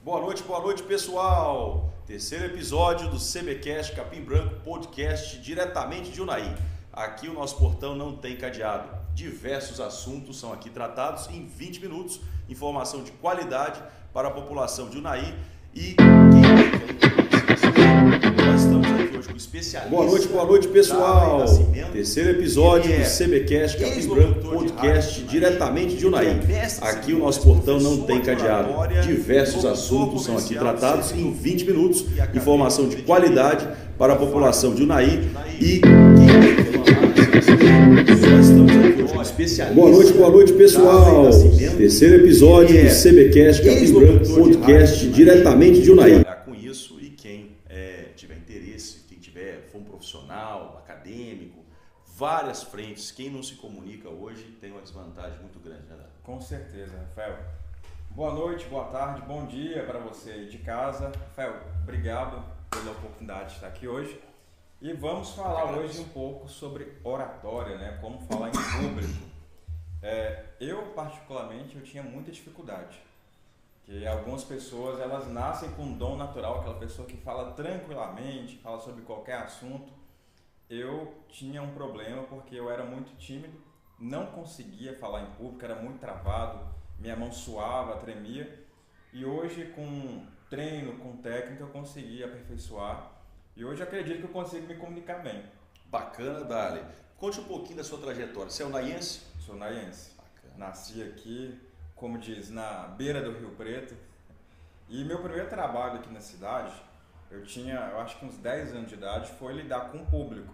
Boa noite, pessoal! Terceiro episódio do CBcast Capim Branco Podcast, diretamente de Unai. Aqui o nosso portão não tem cadeado. Diversos assuntos são aqui tratados em 20 minutos. Informação de qualidade para a população de Unai. E nós estamos aqui hoje com especialistas. Boa noite, pessoal! Terceiro episódio do CBcast Capim Branco Podcast, diretamente de Unai. Aqui o nosso portão não tem cadeado. Diversos assuntos são aqui tratados em 20 minutos. Informação de qualidade para a população de Unai. E nós estamos aqui hoje com especialistas. Boa noite, pessoal! Terceiro episódio do CBcast Capim Branco Podcast, diretamente de Unai. Com isso, e quem tiver interesse, quem for um profissional, acadêmico, várias frentes, quem não se comunica hoje tem uma desvantagem muito grande, né? Com certeza, Rafael. Boa noite, boa tarde, bom dia para você de casa. Rafael, obrigado pela oportunidade de estar aqui hoje. E vamos falar hoje um pouco sobre oratória, né? Como falar em público. Eu, particularmente, eu tinha muita dificuldade. Que algumas pessoas, elas nascem com um dom natural, aquela pessoa que fala tranquilamente, fala sobre qualquer assunto. Eu tinha um problema porque eu era muito tímido, não conseguia falar em público, era muito travado, minha mão suava, tremia. E hoje, com treino, com técnica, eu consegui aperfeiçoar. E hoje acredito que eu consigo me comunicar bem. Bacana, Dali. Conte um pouquinho da sua trajetória. Você é unaiense? Sou unaiense. Nasci aqui, como diz, na beira do Rio Preto. E meu primeiro trabalho aqui na cidade, eu acho que uns 10 anos de idade, foi lidar com o público.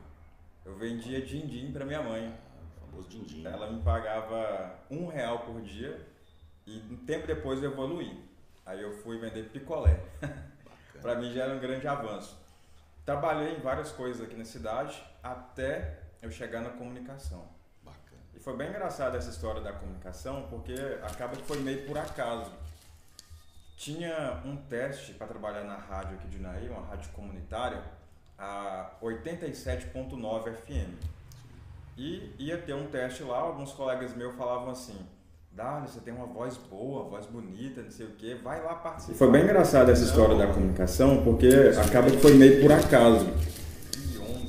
Eu vendia din-din para minha mãe. O famoso din-din. Ela me pagava R$1 por dia e um tempo depois eu evoluí. Aí eu fui vender picolé. Para mim já era um grande avanço. Trabalhei em várias coisas aqui na cidade até eu chegar na comunicação. Bacana. E foi bem engraçada essa história da comunicação, porque acaba que foi meio por acaso. Tinha um teste para trabalhar na rádio aqui de Unai, uma rádio comunitária, a 87.9 FM. E ia ter um teste lá, alguns colegas meus falavam assim: Dali, você tem uma voz boa, voz bonita, não sei o que, vai lá participar. Foi bem engraçada essa história da comunicação, porque acaba que foi meio por acaso.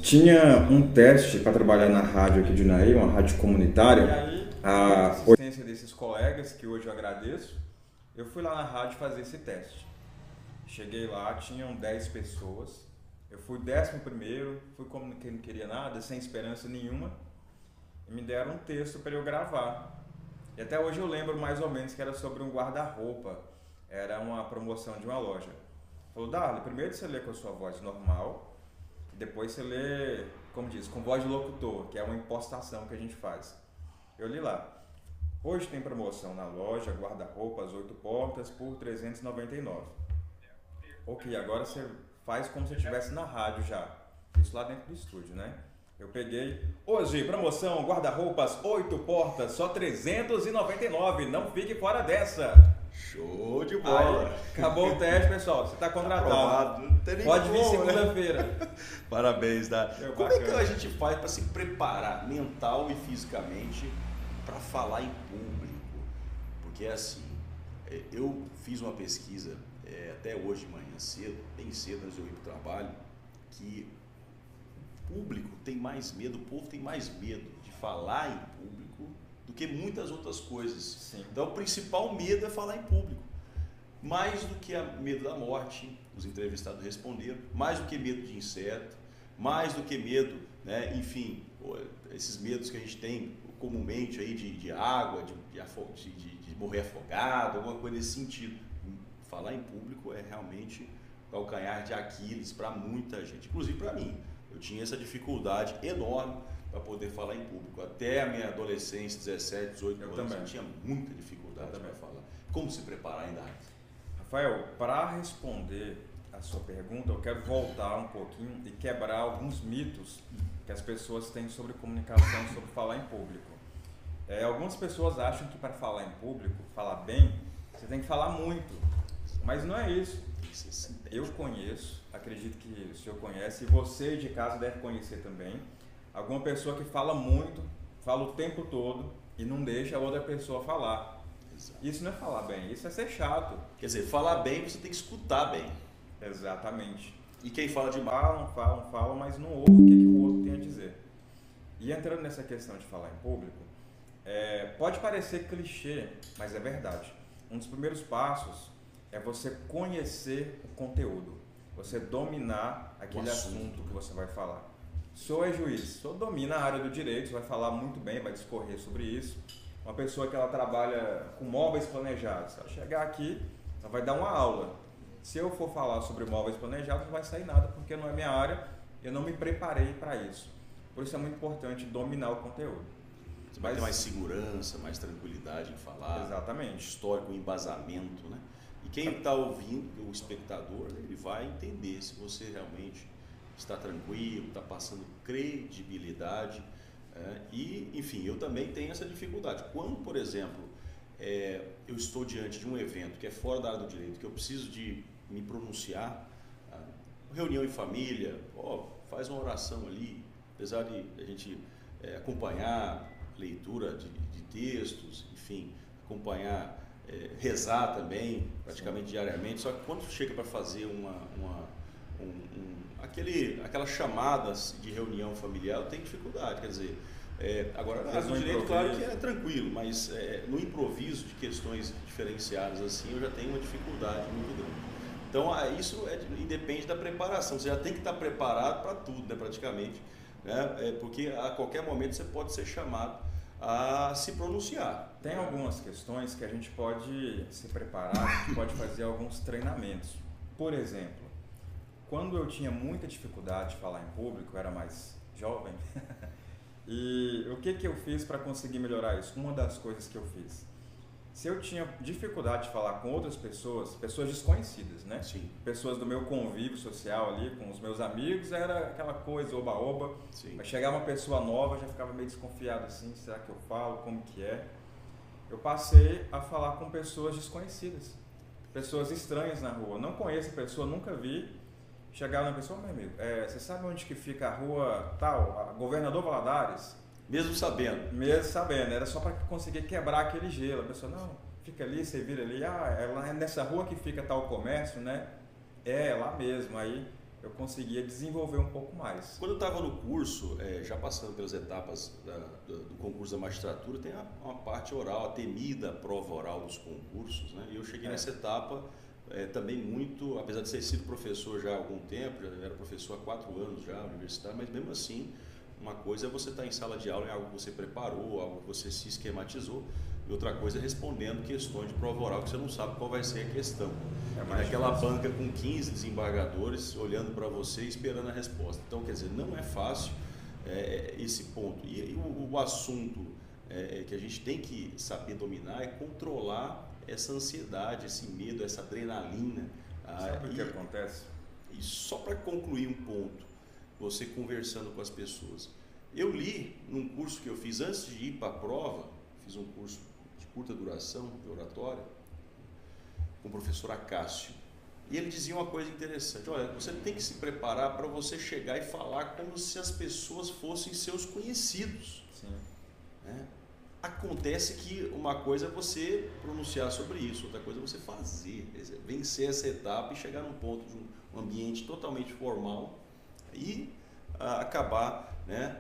Tinha um teste para trabalhar na rádio aqui de Unai, uma rádio comunitária. E aí, a assistência desses colegas, que hoje eu agradeço, eu fui lá na rádio fazer esse teste. Cheguei lá, tinham 10 pessoas, eu fui 11º, fui como quem não queria nada, sem esperança nenhuma, e me deram um texto para eu gravar. E até hoje eu lembro mais ou menos que era sobre um guarda-roupa, era uma promoção de uma loja. Falou: Darli, primeiro você lê com a sua voz normal, e depois você lê, como diz, com voz de locutor, que é uma impostação que a gente faz. Eu li lá: hoje tem promoção na loja, guarda-roupas 8 portas por R$399. Ok, agora você faz como se estivesse na rádio já, isso lá dentro do estúdio, né? Eu peguei: hoje, promoção, guarda-roupas, 8 portas, só R$399, não fique fora dessa. Show de bola. Aí, acabou o teste, pessoal, você está contratado. Pode vir segunda-feira. Parabéns, Dali. Como é que a gente faz para se preparar mental e fisicamente para falar em público? Porque assim, eu fiz uma pesquisa até hoje de manhã cedo, bem cedo antes de eu ir para o trabalho, que o público tem mais medo, o povo tem mais medo de falar em público do que muitas outras coisas. Sim. Então o principal medo é falar em público. Mais do que medo da morte, os entrevistados responderam, mais do que medo de inseto, mais do que medo, né, enfim, esses medos que a gente tem comumente aí de água, de morrer afogado, alguma coisa nesse sentido. Falar em público é realmente calcanhar de Aquiles para muita gente, inclusive para mim. Eu tinha essa dificuldade enorme para poder falar em público. Até a minha adolescência, 17, 18 anos, eu tinha muita dificuldade para falar. Como se preparar ainda? Rafael, para responder a sua pergunta, eu quero voltar um pouquinho e quebrar alguns mitos que as pessoas têm sobre comunicação, sobre falar em público. Algumas pessoas acham que para falar em público, falar bem, você tem que falar muito, mas não é isso. Eu conheço, acredito que o senhor conhece, e você de casa deve conhecer também, alguma pessoa que fala muito, fala o tempo todo e não deixa a outra pessoa falar. Isso não é falar bem, isso é ser chato. Quer dizer, falar bem, você tem que escutar bem. Exatamente. E quem fala demais... Falam, mas não ouve o que o outro tem a dizer. E entrando nessa questão de falar em público, pode parecer clichê, mas é verdade. Um dos primeiros passos é você conhecer o conteúdo, você dominar aquele assunto que você vai falar. Sou juiz, sou domina a área do direito, vai falar muito bem, vai discorrer sobre isso. Uma pessoa que ela trabalha com móveis planejados, ela chegar aqui, ela vai dar uma aula. Se eu for falar sobre móveis planejados, não vai sair nada, porque não é minha área, eu não me preparei para isso. Por isso é muito importante dominar o conteúdo. Você vai ter mais segurança, mais tranquilidade em falar. Exatamente. Histórico, embasamento, né? E quem está ouvindo, o espectador, ele vai entender se você realmente está tranquilo, está passando credibilidade. E, enfim, eu também tenho essa dificuldade. Quando, por exemplo, eu estou diante de um evento que é fora da área do direito, que eu preciso de me pronunciar, reunião em família, faz uma oração ali, apesar de a gente acompanhar leitura de textos, enfim, acompanhar, rezar também, praticamente diariamente, só que quando chega para fazer aquelas chamadas de reunião familiar, eu tenho dificuldade, quer dizer, agora na área do direito, claro que é tranquilo, mas no improviso de questões diferenciadas assim, eu já tenho uma dificuldade muito grande. Então, isso independe da preparação, você já tem que estar preparado para tudo, né, praticamente, né? Porque a qualquer momento você pode ser chamado a se pronunciar. Tem algumas questões que a gente pode se preparar, a gente pode fazer alguns treinamentos. Por exemplo, quando eu tinha muita dificuldade de falar em público, eu era mais jovem, e o que eu fiz para conseguir melhorar isso? Uma das coisas que eu fiz, se eu tinha dificuldade de falar com outras pessoas desconhecidas, né? Sim. Pessoas do meu convívio social ali, com os meus amigos, era aquela coisa, oba-oba. Mas chegar uma pessoa nova, já ficava meio desconfiado assim, será que eu falo, como que é? Eu passei a falar com pessoas desconhecidas, pessoas estranhas na rua. Não conheço a pessoa, nunca vi. Chegava na pessoa, meu amigo, você sabe onde que fica a rua tal, a Governador Valadares? Mesmo sabendo? Mesmo sabendo, era só para conseguir quebrar aquele gelo. A pessoa, não, fica ali, você vira ali, é lá nessa rua que fica tal comércio, né? É lá mesmo, aí eu conseguia desenvolver um pouco mais. Quando eu estava no curso, já passando pelas etapas do concurso da magistratura, tem uma parte oral, a temida prova oral dos concursos, né? E eu cheguei nessa etapa também muito, apesar de ter sido professor já há algum tempo, já era professor há 4 anos já, universitário, mas mesmo assim, uma coisa é você estar em sala de aula em algo que você preparou, algo que você se esquematizou, e outra coisa é respondendo questões de prova oral que você não sabe qual vai ser a questão. Naquela banca com 15 desembargadores olhando para você e esperando a resposta. Então, quer dizer, não é fácil esse ponto. E o assunto que a gente tem que saber dominar é controlar essa ansiedade, esse medo, essa adrenalina. Sabe o que acontece? E só para concluir um ponto, você conversando com as pessoas. Eu li num curso que eu fiz antes de ir para a prova, fiz um curso de curta duração, de oratória, com o professor Acácio. E ele dizia uma coisa interessante, olha, você tem que se preparar para você chegar e falar como se as pessoas fossem seus conhecidos. Sim. Né? Acontece que uma coisa é você pronunciar sobre isso, outra coisa é você fazer, vencer essa etapa e chegar num ponto de um ambiente totalmente formal e acabar, né,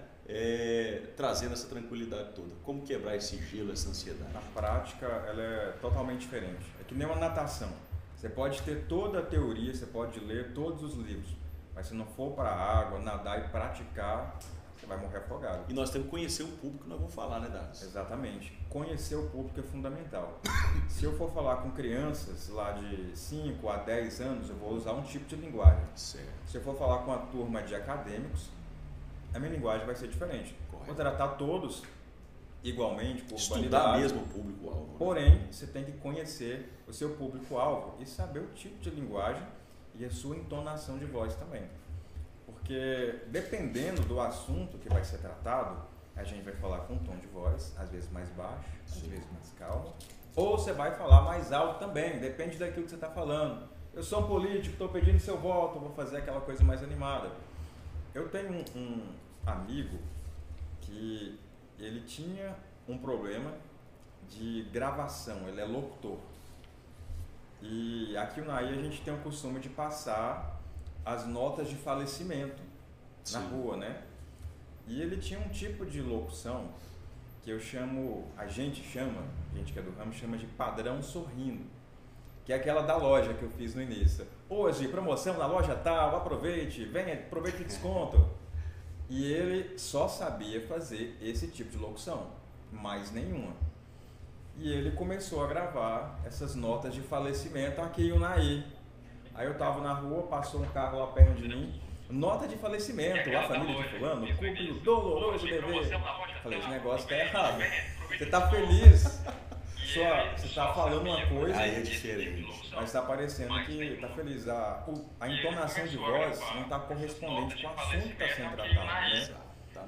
trazendo essa tranquilidade toda. Como quebrar esse gelo, essa ansiedade? Na prática, ela é totalmente diferente. É que nem uma natação. Você pode ter toda a teoria, você pode ler todos os livros, mas se não for para a água, nadar e praticar, você vai morrer afogado. E nós temos que conhecer o público que nós vamos falar, né, Davis? Exatamente. Conhecer o público é fundamental. Se eu for falar com crianças lá de 5 a 10 anos, eu vou usar um tipo de linguagem. Certo. Se eu for falar com a turma de acadêmicos, a minha linguagem vai ser diferente. Correto. Vou tratar todos igualmente, por estudar mesmo o público-alvo. Porém, você tem que conhecer o seu público-alvo e saber o tipo de linguagem e a sua entonação de voz também. Porque dependendo do assunto que vai ser tratado, a gente vai falar com um tom de voz, às vezes mais baixo, às vezes mais calmo, ou você vai falar mais alto também, depende daquilo que você está falando. Eu sou um político, estou pedindo seu voto, vou fazer aquela coisa mais animada. Eu tenho um amigo que ele tinha um problema de gravação, ele é locutor. E aqui no Naí a gente tem o costume de passar as notas de falecimento na rua, né? E ele tinha um tipo de locução que a gente que é do ramo, chama de padrão sorrindo, que é aquela da loja que eu fiz no início. Hoje, promoção na loja tal, aproveite, venha, aproveite o desconto. E ele só sabia fazer esse tipo de locução, mais nenhuma. E ele começou a gravar essas notas de falecimento aqui em Unai. Aí eu tava na rua, passou um carro lá perto de mim, nota de falecimento, a família de fulano, cumpre o doloroso dever. Falei, esse negócio tá errado. Você tá feliz, você tá falando uma coisa, aí é diferente. mas tá parecendo que tá feliz. A entonação de voz não tá correspondente com o assunto que está sendo tratado, né?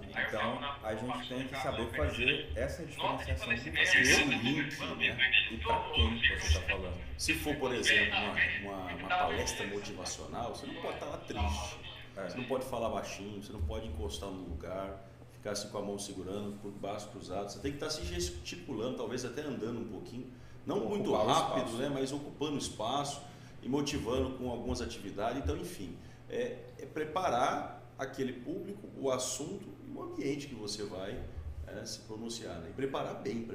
Então, a gente tem que saber fazer essa diferenciação do esse link, né? e para quem você está falando. Se for, por exemplo, uma palestra motivacional, você não pode estar lá triste, você não pode falar baixinho, você não pode encostar no lugar, ficar assim com a mão segurando, por braço cruzado. Você tem que estar se gesticulando, talvez até andando um pouquinho, não muito rápido, né? Mas ocupando espaço e motivando com algumas atividades. Então, enfim, é preparar aquele público, o assunto e o ambiente que você vai se pronunciar, né? E preparar bem.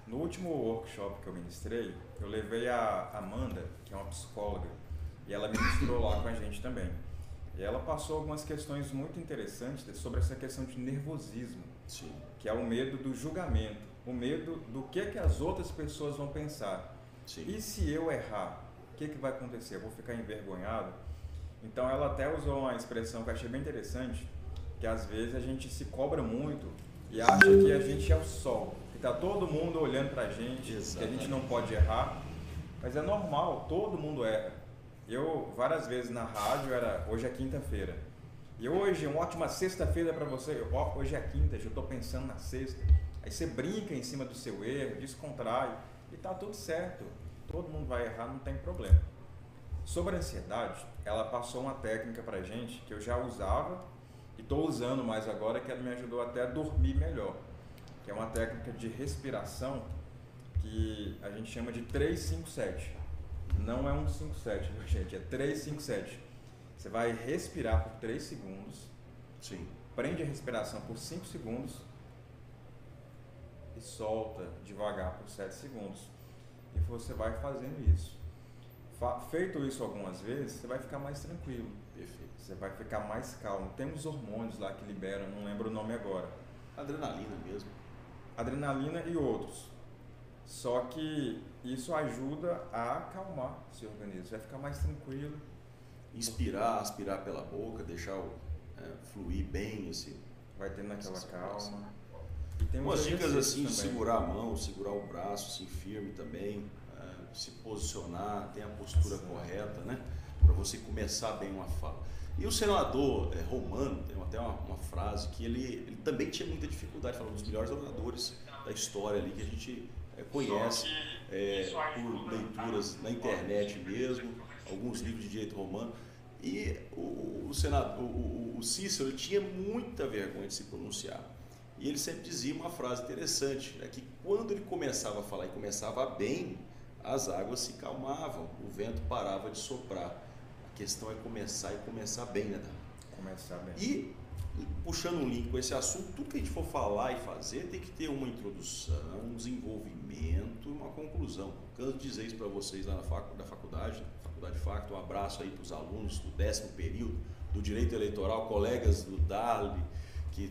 No último workshop que eu ministrei, eu levei a Amanda, que é uma psicóloga, e ela ministrou lá com a gente também. E ela passou algumas questões muito interessantes sobre essa questão de nervosismo, Sim. que é o medo do julgamento, o medo do que as outras pessoas vão pensar. Sim. E se eu errar, o que vai acontecer? Eu vou ficar envergonhado? Então ela até usou uma expressão que eu achei bem interessante, que às vezes a gente se cobra muito e acha que a gente é o sol, que está todo mundo olhando para a gente, que a gente não pode errar, mas é normal, todo mundo erra. Eu várias vezes na rádio hoje é quinta-feira, e hoje uma ótima sexta-feira para você, hoje é quinta, já estou pensando na sexta, aí você brinca em cima do seu erro, descontrai e está tudo certo, todo mundo vai errar, não tem problema. Sobre a ansiedade, ela passou uma técnica pra gente que eu já usava e estou usando mais agora, que ela me ajudou até a dormir melhor, que é uma técnica de respiração que a gente chama de 3-5-7. Não é um 5-7, gente, é 3-5-7. Você vai respirar por 3 segundos, Sim. prende a respiração por 5 segundos e solta devagar por 7 segundos. E você vai fazendo isso. Feito isso algumas vezes, você vai ficar mais tranquilo. Perfeito. Você vai ficar mais calmo. Tem uns hormônios lá que liberam, não lembro o nome agora. Adrenalina mesmo. Adrenalina e outros. Só que isso ajuda a acalmar seu organismo. Você vai ficar mais tranquilo. Aspirar pela boca, deixar fluir bem esse. Vai tendo aquela calma. E tem umas dicas assim, de segurar a mão, segurar o braço assim firme também. Se posicionar, tem a postura correta, né? Para você começar bem uma fala. E o senador Romano, tem até uma frase que ele também tinha muita dificuldade, falando dos melhores oradores da história ali, que a gente conhece por leituras na internet mesmo, alguns livros de direito romano. E o Cícero tinha muita vergonha de se pronunciar. E ele sempre dizia uma frase interessante, né? Que quando ele começava a falar e começava bem, as águas se calmavam, o vento parava de soprar. A questão é começar bem, né, Dan? Começar bem. E, puxando um link com esse assunto, tudo que a gente for falar e fazer tem que ter uma introdução, um desenvolvimento e uma conclusão. Eu canso de dizer isso para vocês lá na faculdade Facto, um abraço aí para os alunos do 10º período, do Direito Eleitoral, colegas do DALI, que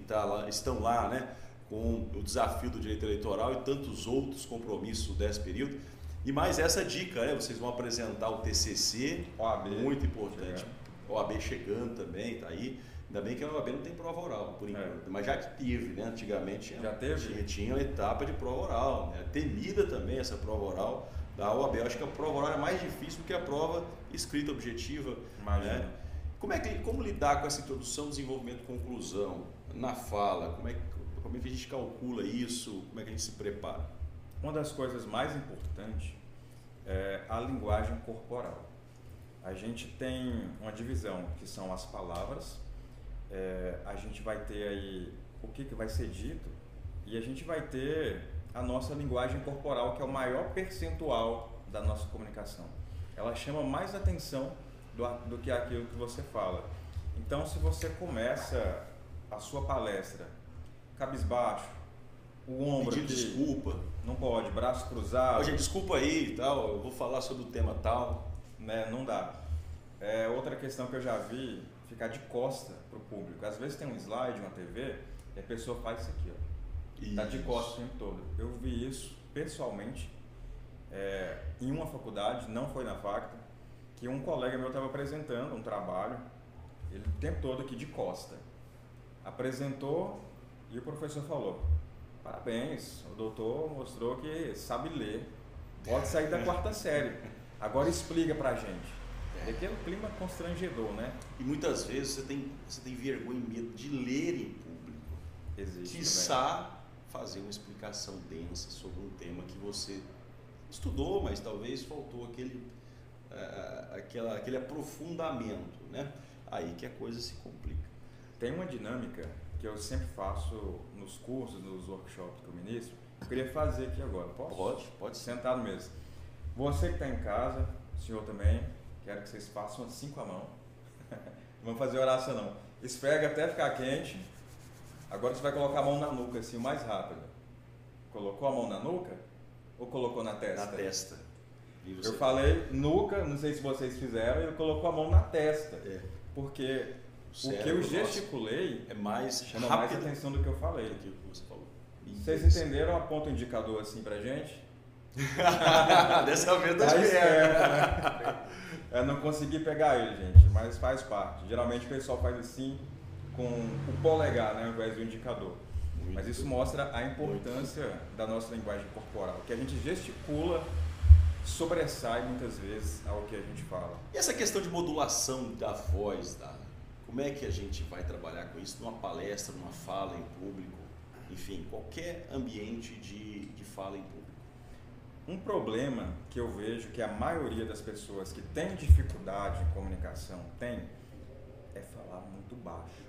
estão lá, né, com o desafio do Direito Eleitoral e tantos outros compromissos do 10º período. E mais essa dica, né? Vocês vão apresentar o TCC, OAB, muito importante. OAB chegando também, tá aí. Ainda bem que a OAB não tem prova oral, por enquanto. Mas já teve, né? Antigamente tinha uma etapa de prova oral, né? Temida também essa prova oral da OAB. Eu acho que a prova oral é mais difícil do que a prova escrita objetiva. Né? Como lidar com essa introdução, desenvolvimento, conclusão, na fala? Como é que a gente calcula isso? Como é que a gente se prepara? Uma das coisas mais importantes é a linguagem corporal. A gente tem uma divisão que são as palavras, a gente vai ter aí o que vai ser dito e a gente vai ter a nossa linguagem corporal, que é o maior percentual da nossa comunicação. Ela chama mais atenção do que aquilo que você fala. Então, se você começa a sua palestra cabisbaixo, o ombro pedindo aqui, desculpa, não pode, braço cruzado. gente, desculpa aí e tal, eu vou falar sobre o tema tal. Né, não dá. Outra questão que eu já vi, ficar de costa para o público. Às vezes tem um slide, uma TV, e a pessoa faz isso aqui, ó. Está de costa o tempo todo. Eu vi isso pessoalmente em uma faculdade, não foi na Facta, que um colega meu estava apresentando um trabalho, ele o tempo todo aqui de costa. Apresentou e o professor falou: parabéns, o doutor mostrou que sabe ler, pode sair da quarta série. Agora explica pra gente. É aquele clima constrangedor, né? E muitas vezes você tem vergonha e medo de ler em público. Existe. Quiçá fazer uma explicação densa sobre um tema que você estudou, mas talvez faltou aquele aprofundamento, né? Aí que a coisa se complica. Tem uma dinâmica que eu sempre faço nos cursos, nos workshops que eu ministro. Eu queria fazer aqui agora. Posso? Pode ser. Sentado mesmo. Você que está em casa, o senhor também, quero que vocês façam assim com a mão. Não vamos fazer oração não. Esfrega até ficar quente. Agora você vai colocar a mão na nuca, assim, o mais rápido. Colocou a mão na nuca ou colocou na testa? Na testa. Eu falei nuca, não sei se vocês fizeram, ele colocou a mão na testa. Porque o que eu gesticulei é mais chama rápido mais atenção do que eu falei. do que você falou. Vocês entenderam? Aponta o indicador assim pra gente? Dessa vez Tá esperto, né? Eu não consegui pegar ele, gente, mas faz parte. Geralmente o pessoal faz assim com o polegar, né, ao invés do indicador. Mas isso mostra a importância da nossa linguagem corporal, que a gente gesticula, sobressai muitas vezes ao que a gente fala. E essa questão de modulação da voz, como é que a gente vai trabalhar com isso numa palestra, numa fala em público, enfim, qualquer ambiente de fala em público? Um problema que eu vejo que a maioria das pessoas que tem dificuldade em comunicação tem é falar muito baixo.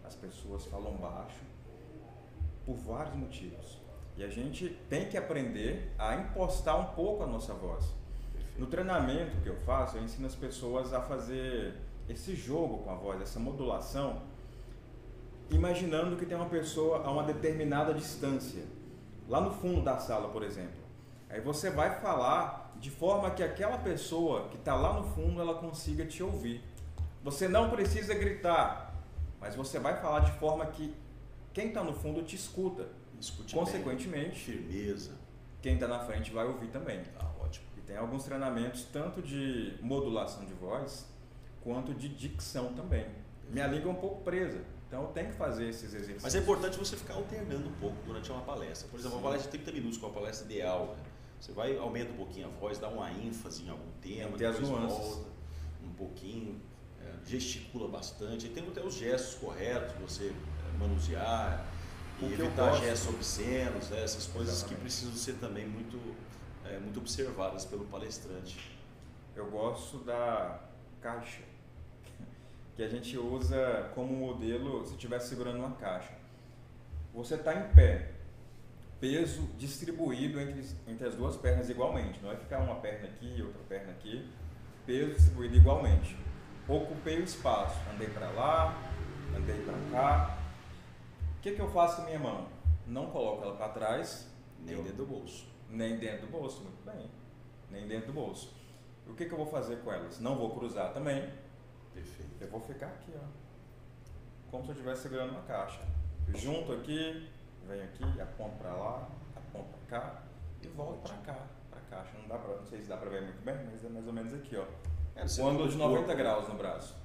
As pessoas falam baixo por vários motivos. E a gente tem que aprender a impostar um pouco a nossa voz. No treinamento que eu faço, eu ensino as pessoas a fazer esse jogo com a voz, essa modulação, imaginando que tem uma pessoa a uma determinada distância, lá no fundo da sala, por exemplo. Aí você vai falar de forma que aquela pessoa que está lá no fundo, ela consiga te ouvir. Você não precisa gritar, mas você vai falar de forma que quem está no fundo te escuta. Consequentemente, bem, firmeza. Quem está na frente vai ouvir também. Ótimo. E tem alguns treinamentos tanto de modulação de voz quanto de dicção também. Minha língua é um pouco presa, então eu tenho que fazer esses exercícios. Mas é importante você ficar alternando um pouco durante uma palestra. Por exemplo, uma palestra de 30 minutos, com uma palestra ideal, né? Você vai aumentar um pouquinho a voz, dá uma ênfase em algum tema, tem as nuances. Volta um pouquinho, gesticula bastante. E tem até os gestos corretos, você manusear e evitar gestos obscenos, essas coisas. Exatamente. Que precisam ser também muito observadas pelo palestrante. Eu gosto da caixa, que a gente usa como modelo se estiver segurando uma caixa. Você está em pé, peso distribuído entre as duas pernas igualmente, não vai ficar uma perna aqui e outra perna aqui, peso distribuído igualmente. Ocupei o espaço, andei para lá, andei para cá. O que eu faço com a minha mão? Não coloco ela para trás, nem dentro do bolso. Nem dentro do bolso, muito bem, nem dentro do bolso. O que eu vou fazer com elas? Não vou cruzar também. Perfeito. Eu vou ficar aqui, ó, como se eu estivesse segurando uma caixa. Junto aqui, venho aqui, aponto para lá, aponto para cá e volto para cá, para a caixa. Não sei se dá para ver muito bem, mas é mais ou menos aqui, ó. Um ângulo de 90 graus no braço.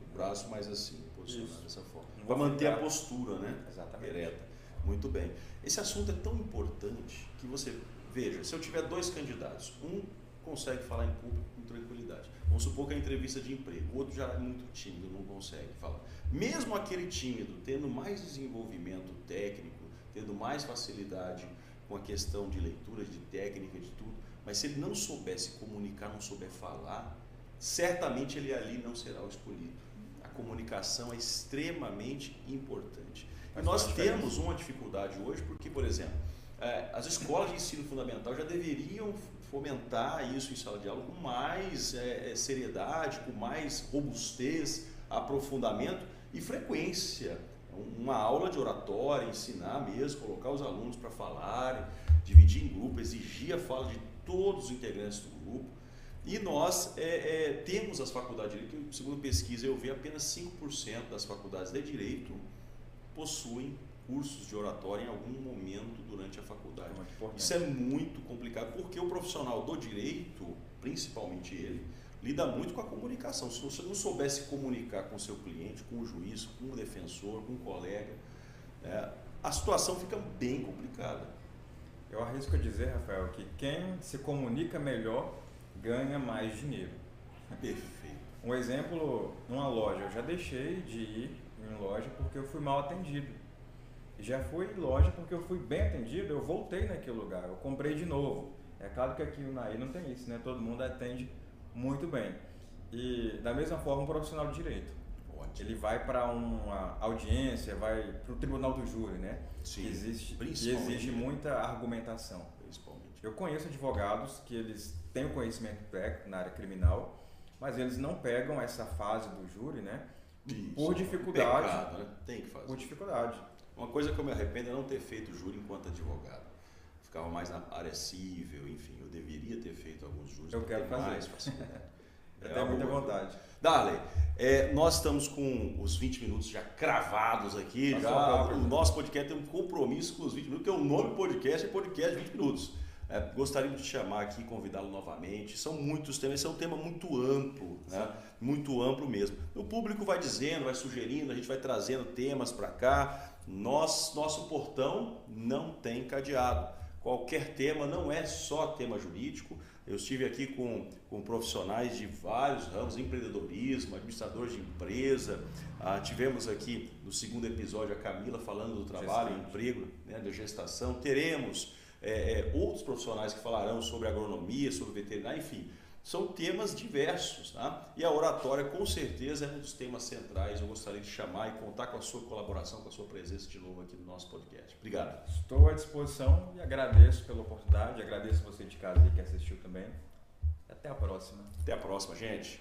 O braço mais assim, posicionado dessa forma. Para manter a postura, né? Exatamente. Ereta. Muito bem. Esse assunto é tão importante que você, veja, se eu tiver dois candidatos, um consegue falar em público com tranquilidade. Vamos supor que é entrevista de emprego, o outro já é muito tímido, não consegue falar. Mesmo aquele tímido, tendo mais desenvolvimento técnico, tendo mais facilidade com a questão de leitura, de técnica, de tudo, mas se ele não souber se comunicar, não souber falar, certamente ele ali não será o escolhido. A comunicação é extremamente importante. E nós temos uma dificuldade hoje porque, por exemplo, as escolas de ensino fundamental já deveriam fomentar isso em sala de aula com mais seriedade, com mais robustez, aprofundamento e frequência. Uma aula de oratória, ensinar mesmo, colocar os alunos para falarem, dividir em grupo, exigir a fala de todos os integrantes do grupo. E nós temos as faculdades de Direito, segundo pesquisa eu vi, apenas 5% das faculdades de Direito possuem cursos de oratória em algum momento durante a faculdade. Isso é muito complicado, porque o profissional do direito, principalmente ele, lida muito com a comunicação. Se você não soubesse comunicar com o seu cliente, com o juiz, com o defensor, com o colega, a situação fica bem complicada. Eu arrisco a dizer, Rafael, que quem se comunica melhor ganha mais dinheiro. Perfeito. Um exemplo, numa loja, eu já deixei de ir em loja porque eu fui mal atendido. Já fui em loja porque eu fui bem atendido, eu voltei naquele lugar, eu comprei de novo. É claro que aqui no Naí não tem isso, né? Todo mundo atende muito bem. E da mesma forma, um profissional de direito. Ótimo. Ele vai para uma audiência, vai para o tribunal do júri, né? Sim, que exige muita argumentação. Principalmente. Eu conheço advogados que eles têm o conhecimento técnico na área criminal, mas eles não pegam essa fase do júri, né? Isso, por dificuldade. Pecado, né? Tem que fazer. Por dificuldade. Uma coisa que eu me arrependo é não ter feito júri enquanto advogado. Ficava mais na área civil, enfim, eu deveria ter feito alguns júris. Eu quero fazer. Mais facilidade. Eu tenho muita vontade. Darley, nós estamos com os 20 minutos já cravados aqui. O nosso podcast tem um compromisso com os 20 minutos, porque o nome do podcast é Podcast 20 Minutos. Gostaríamos de te chamar aqui e convidá-lo novamente. São muitos temas, esse é um tema muito amplo, né? Muito amplo mesmo. O público vai dizendo, vai sugerindo, a gente vai trazendo temas para cá. Nosso portão não tem cadeado. Qualquer tema, não é só tema jurídico. Eu estive aqui com profissionais de vários ramos, empreendedorismo, administradores de empresa. Tivemos aqui no segundo episódio a Camila falando do trabalho, emprego, né, da gestação. Teremos outros profissionais que falarão sobre agronomia, sobre veterinária, enfim. São temas diversos, tá? E a oratória com certeza é um dos temas centrais. Eu gostaria de chamar e contar com a sua colaboração, com a sua presença de novo aqui no nosso podcast. Obrigado. Estou à disposição e agradeço pela oportunidade, agradeço você de casa aí que assistiu também. Até a próxima. Até a próxima, gente.